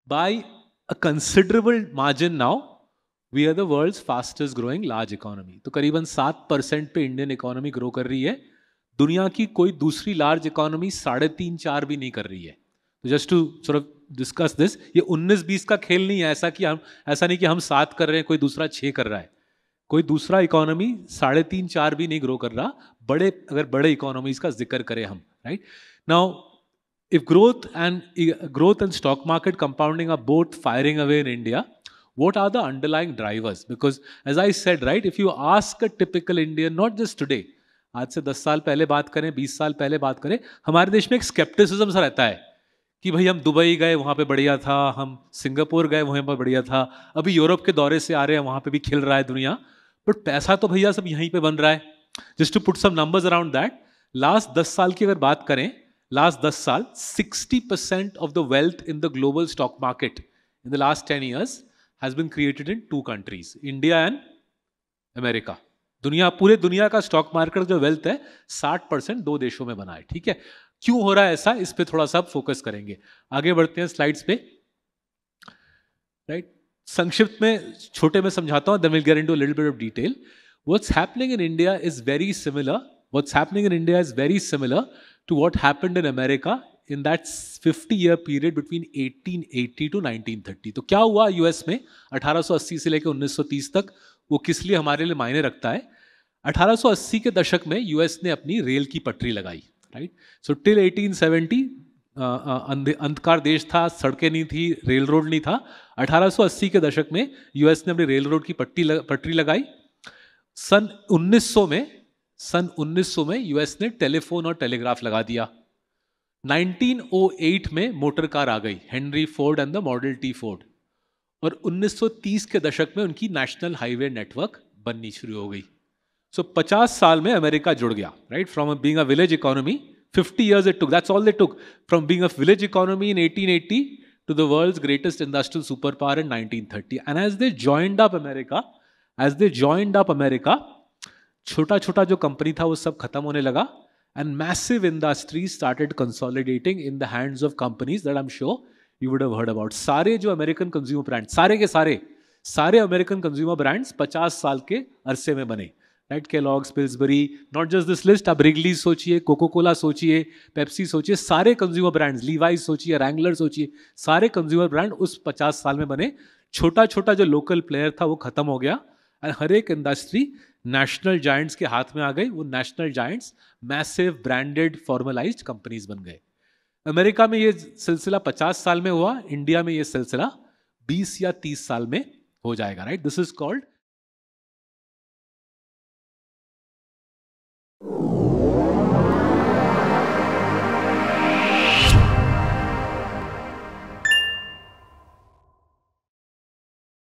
by a considerable margin now we are the world's fastest growing large economy. तो करीबन 7% पे Indian economy grow कर रही है. दुनिया की कोई दूसरी लार्ज इकोनॉमी 3.5-4 भी नहीं कर रही है. तो just to sort of discuss this, ये 19-20 का खेल नहीं है. ऐसा नहीं कि हम 7 कर रहे हैं, कोई दूसरा 6 कर रहा है. कोई दूसरा इकोनॉमी 3.5-4 भी नहीं ग्रो कर रहा. अगर बड़े इकोनॉमीज का जिक्र करें हम, right now, if growth and stock market compounding are both firing away in India, what are the underlying drivers? Because as I said, right, if you ask a typical Indian, not just today, आज से 10 साल पहले बात करें, 20 साल पहले बात करें, हमारे देश में एक स्केप्टिसिज्म सा रहता है कि भाई हम दुबई गए वहाँ पे बढ़िया था, हम सिंगापुर गए वहाँ पर बढ़िया था, अभी यूरोप के दौरे से आ रहे हैं, वहाँ पे भी खिल रहा है दुनिया, बट पैसा तो भैया सब यहीं पे बन रहा है. Just to put some numbers around that, last 10 साल की अगर बात करें, last 10 साल 60% of the wealth in the global stock market in the last 10 years has been created in 2 countries, India and America. पूरे दुनिया का स्टॉक मार्केट जो वेल्थ है 60% 2 देशों में बना है. ठीक है, क्यों हो रहा है ऐसा, इस पे थोड़ा सा फोकस करेंगे. आगे बढ़ते हैं स्लाइड्स पे, राइट. संक्षिप्त में छोटे में समझाता हूं, then we'll get into a little bit of detail. What's happening in India is very similar. What's happening in India is very similar to what happened in America in that 50-year period between 1880 to 1930. तो क्या हुआ US में 1880 से लेकर 1930 तक, वो किस लिए हमारे लिए मायने रखता है. 1880 के दशक में यूएस ने अपनी रेल की पटरी लगाई, राइट. सो टिल 1870 अंधकार देश था, सड़कें नहीं थी, रेल रोड नहीं था. 1880 के दशक में यूएस ने अपनी रेल रोड की पटरी लगाई. सन 1900 में यूएस ने टेलीफोन और टेलीग्राफ लगा दिया. 1908 में मोटर कार आ गई, Henry Ford and the model T Ford. और 1930 के दशक में उनकी नेशनल हाईवे नेटवर्क बननी शुरू हो गई. सो 50 साल में अमेरिका जुड़ गया, right. From being a village economy, 50 years it took, that's all they took, from being a village economy in 1880 to the world's greatest industrial superpower in 1930. And as they joined up America, छोटा छोटा जो company था वो सब खत्म होने लगा, and massive industries started consolidating in the hands of companies that I'm sure you would have heard about. सारे जो अमेरिकन कंज्यूमर ब्रांड, सारे के सारे अमेरिकन कंज्यूमर ब्रांड्स 50 साल के अरसे में बने, right. Kellogg's, Pillsbury, not just this list, आप रिगलीज सोचिए, कोको कोला सोचिए, पेप्सी सोचिए, सारे कंज्यूमर ब्रांड्स, लीवाइज सोचिए, रैंगलर सोचिए, सारे कंज्यूमर ब्रांड उस 50 साल में बने. छोटा छोटा जो लोकल प्लेयर था वो खत्म हो गया, और हर एक इंडस्ट्री नेशनल जायंट्स के हाथ में आ गई. वो national giants massive branded formalised companies बन गए. अमेरिका में ये सिलसिला 50 साल में हुआ, इंडिया में ये सिलसिला 20 या 30 साल में हो जाएगा, राइट. This is called